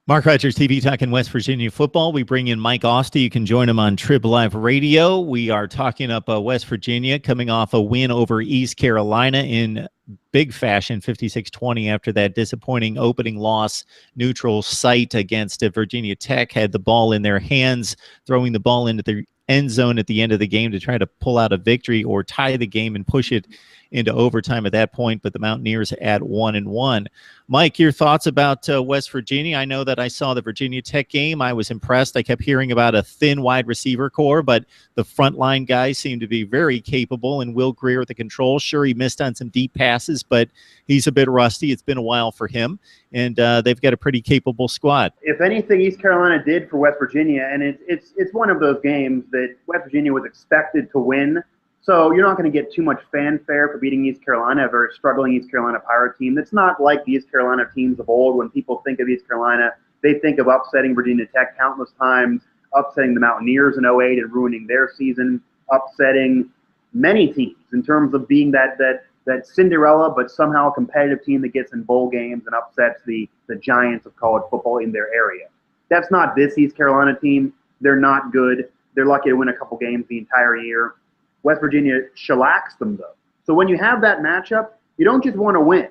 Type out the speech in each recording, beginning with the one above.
Mark Rogers TV talking West Virginia football. We bring in Mike Oster. You can join him on Trib Live Radio. We are talking up West Virginia coming off a win over East Carolina in big fashion, 56-20 after that disappointing opening loss. Neutral site against Virginia Tech had the ball in their hands, throwing the ball into the end zone at the end of the game to try to pull out a victory or tie the game and push it into overtime at that point, but the Mountaineers at 1-1. Mike, your thoughts about West Virginia? I know that I saw the Virginia Tech game. I was impressed. I kept hearing about a thin wide receiver core, but the frontline guys seem to be very capable, and Will Greer at the controls. Sure, he missed on some deep passes, but he's a bit rusty. It's been a while for him, and they've got a pretty capable squad. If anything, East Carolina did for West Virginia, and it's one of those games that West Virginia was expected to win. So you're not going to get too much fanfare for beating East Carolina, a very struggling East Carolina Pirate team. That's not like the East Carolina teams of old. When people think of East Carolina, they think of upsetting Virginia Tech countless times, upsetting the Mountaineers in 08 and ruining their season, upsetting many teams in terms of being that Cinderella but somehow competitive team that gets in bowl games and upsets the giants of college football in their area. That's not this East Carolina team. They're not good. They're lucky to win a couple games the entire year. West Virginia shellacks them, though. So when you have that matchup, you don't just want to win.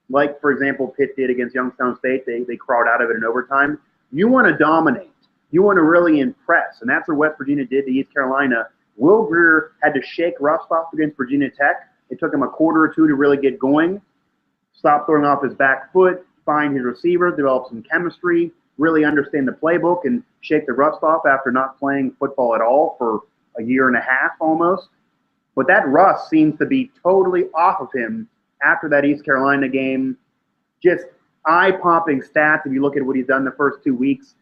Like, for example, Pitt did against Youngstown State. They crawled out of it in overtime. You want to dominate. You want to really impress. And that's what West Virginia did to East Carolina. Will Greer had to shake rust off against Virginia Tech. It took him a quarter or two to really get going, stop throwing off his back foot, find his receiver, develop some chemistry, really understand the playbook, and shake the rust off after not playing football at all for a year and a half almost. But that rust seems to be totally off of him after that East Carolina game. Just eye-popping stats if you look at what he's done the first 2 weeks.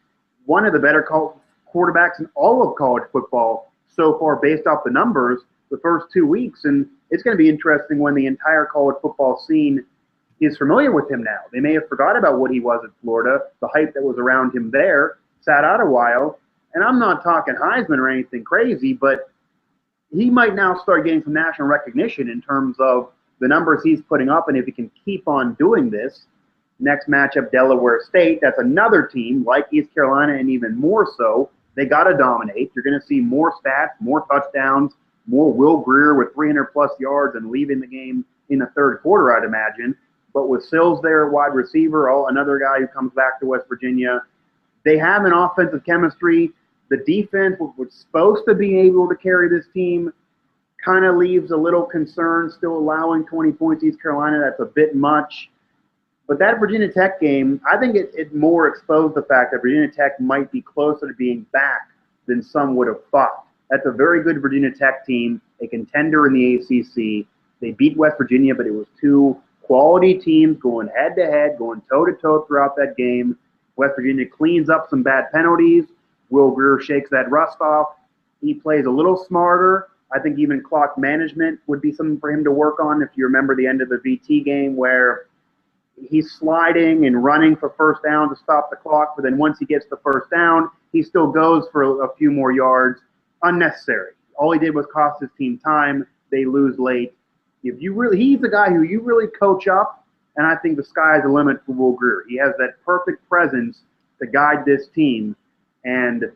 One of the better quarterbacks in all of college football so far based off the numbers the first 2 weeks. And it's going to be interesting when the entire college football scene is familiar with him now. They may have forgot about what he was at Florida, the hype that was around him there, sat out a while. And I'm not talking Heisman or anything crazy, but he might now start getting some national recognition in terms of the numbers he's putting up. And if he can keep on doing this, next matchup, Delaware State, that's another team like East Carolina and even more so. They got to dominate. You're going to see more stats, more touchdowns, more Will Greer with 300-plus yards and leaving the game in the third quarter, I'd imagine. But with Sills there at wide receiver, another guy who comes back to West Virginia, they have an offensive chemistry. The defense, which was supposed to be able to carry this team, kind of leaves a little concern, still allowing 20 points East Carolina. That's a bit much. But that Virginia Tech game, I think it more exposed the fact that Virginia Tech might be closer to being back than some would have thought. That's a very good Virginia Tech team, a contender in the ACC. They beat West Virginia, but it was two quality teams going head-to-head, going toe-to-toe throughout that game. West Virginia cleans up some bad penalties. Will Greer shakes that rust off. He plays a little smarter. I think even clock management would be something for him to work on. If you remember the end of the VT game where he's sliding and running for first down to stop the clock, but then once he gets the first down, he still goes for a few more yards. Unnecessary. All he did was cost his team time. They lose late. He's the guy who you really coach up, and I think the sky is the limit for Will Greer. He has that perfect presence to guide this team. And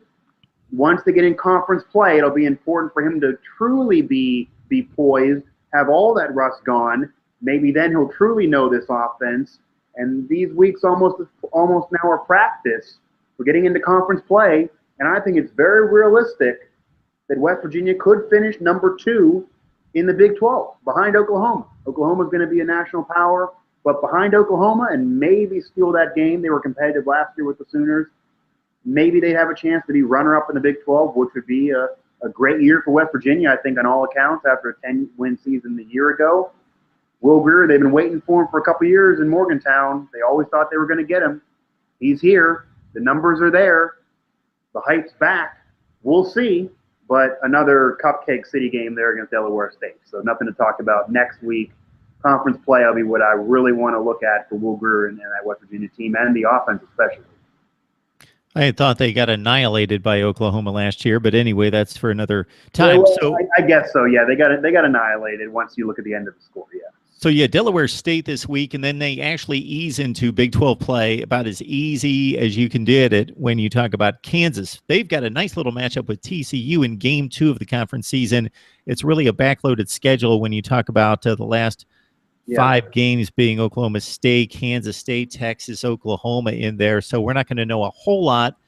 once they get in conference play, it'll be important for him to truly be poised, have all that rust gone. Maybe then he'll truly know this offense. And these weeks almost now are practice. We're getting into conference play, and I think it's very realistic that West Virginia could finish number 2 in the Big 12 behind Oklahoma. Oklahoma's going to be a national power, but behind Oklahoma and maybe steal that game. They were competitive last year with the Sooners. Maybe they'd have a chance to be runner-up in the Big 12, which would be a great year for West Virginia, I think, on all accounts, after a 10-win season a year ago. Will Greer, they've been waiting for him for a couple years in Morgantown. They always thought they were going to get him. He's here. The numbers are there. The hype's back. We'll see. But another cupcake city game there against Delaware State. So nothing to talk about next week. Conference play will be what I really want to look at for Will Greer and that West Virginia team, and the offense especially. I had thought they got annihilated by Oklahoma last year, but anyway, that's for another time. Yeah, well, I guess so. Yeah, they got annihilated once you look at the end of the score. Yeah. So yeah, Delaware State this week, and then they actually ease into Big 12 play about as easy as you can did it when you talk about Kansas. They've got a nice little matchup with TCU in Game 2 of the conference season. It's really a backloaded schedule when you talk about the last 5 games being Oklahoma State, Kansas State, Texas, Oklahoma in there. So we're not going to know a whole lot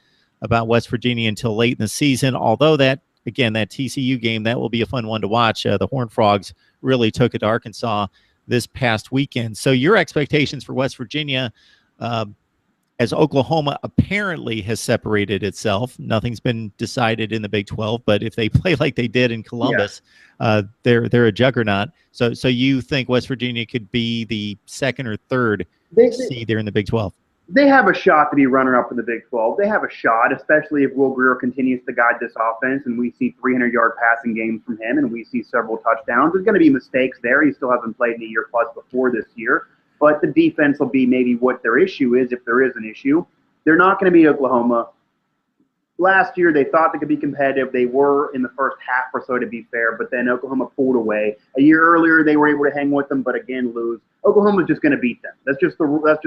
about West Virginia until late in the season, although that, again, that TCU game, that will be a fun one to watch. The Horned Frogs really took it to Arkansas this past weekend. So your expectations for West Virginia, as Oklahoma apparently has separated itself, nothing's been decided in the Big 12, but if they play like they did in Columbus, they're a juggernaut. So you think West Virginia could be the second or third seed there in the Big 12? They have a shot to be runner-up in the Big 12. They have a shot, especially if Will Grier continues to guide this offense and we see 300-yard passing games from him and we see several touchdowns. There's going to be mistakes there. He still hasn't played in a year plus before this year. But the defense will be maybe what their issue is, if there is an issue. They're not going to beat Oklahoma. Last year, they thought they could be competitive. They were in the first half or so, to be fair, but then Oklahoma pulled away. A year earlier, they were able to hang with them, but again, lose. Oklahoma's just going to beat them. That's just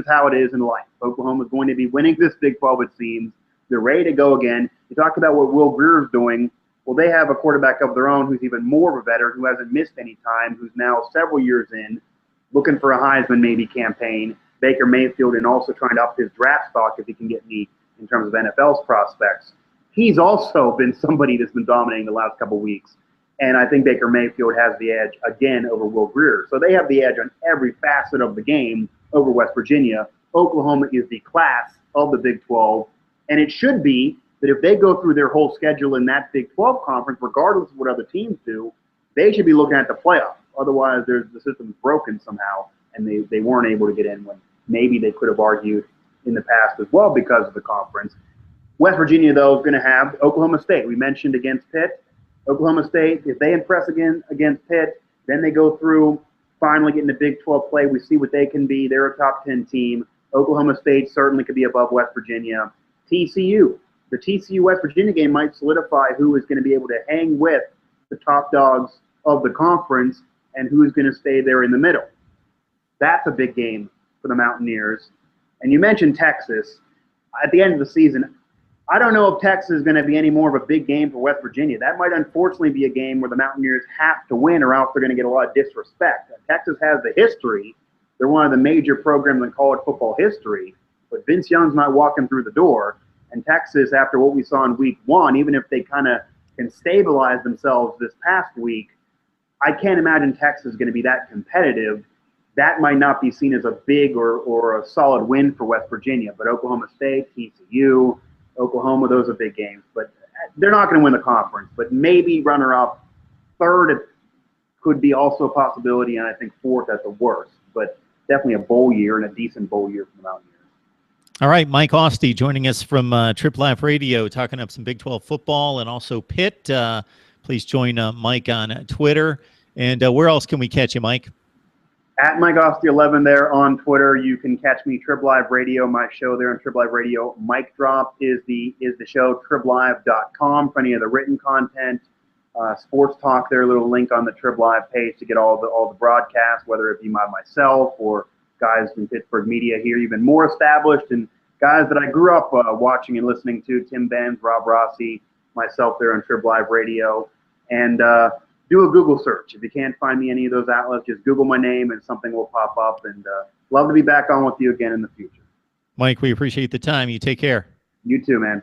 how it is in life. Oklahoma's going to be winning this Big 12, it seems. They're ready to go again. You talk about what Will Grier's doing. Well, they have a quarterback of their own who's even more of a veteran, who hasn't missed any time, who's now several years in, looking for a Heisman maybe campaign. Baker Mayfield, and also trying to up his draft stock if he can get any in terms of NFL's prospects. He's also been somebody that's been dominating the last couple of weeks. And I think Baker Mayfield has the edge again over Will Grier. So they have the edge on every facet of the game over West Virginia. Oklahoma is the class of the Big 12. And it should be that if they go through their whole schedule in that Big 12 conference, regardless of what other teams do, they should be looking at the playoff. Otherwise, the system's broken somehow, and they weren't able to get in when maybe they could have argued in the past as well because of the conference. West Virginia, though, is going to have Oklahoma State. We mentioned against Pitt. Oklahoma State, if they impress again against Pitt, then they go through, finally get into Big 12 play. We see what they can be. They're a top 10 team. Oklahoma State certainly could be above West Virginia. TCU. The TCU-West Virginia game might solidify who is going to be able to hang with the top dogs of the conference and who's going to stay there in the middle. That's a big game for the Mountaineers. And you mentioned Texas. At the end of the season, I don't know if Texas is going to be any more of a big game for West Virginia. That might unfortunately be a game where the Mountaineers have to win or else they're going to get a lot of disrespect. Texas has the history. They're one of the major programs in college football history. But Vince Young's not walking through the door. And Texas, after what we saw in week 1, even if they kind of can stabilize themselves this past week, I can't imagine Texas is going to be that competitive. That might not be seen as a big or a solid win for West Virginia. But Oklahoma State, TCU, Oklahoma, those are big games. But they're not going to win the conference. But maybe runner-up, third could be also a possibility, and I think fourth at the worst. But definitely a bowl year and a decent bowl year for the Mountaineers. All right, Mike Ostie joining us from Trip Live Radio, talking up some Big 12 football and also Pitt. Please join Mike on Twitter. And where else can we catch you, Mike? At Mike Ostie 11 there on Twitter. You can catch me, Trib Live Radio, my show there on Trib Live Radio. Mike Drop is the show, triblive.com for any of the written content. Sports talk there, a little link on the Trib Live page to get all the broadcasts, whether it be myself or guys in Pittsburgh media here, even more established, and guys that I grew up watching and listening to, Tim Benz, Rob Rossi, myself there on Trib Live Radio. And do a Google search. If you can't find me any of those outlets, just Google my name and something will pop up. And love to be back on with you again in the future. Mike, we appreciate the time. You take care. You too, man.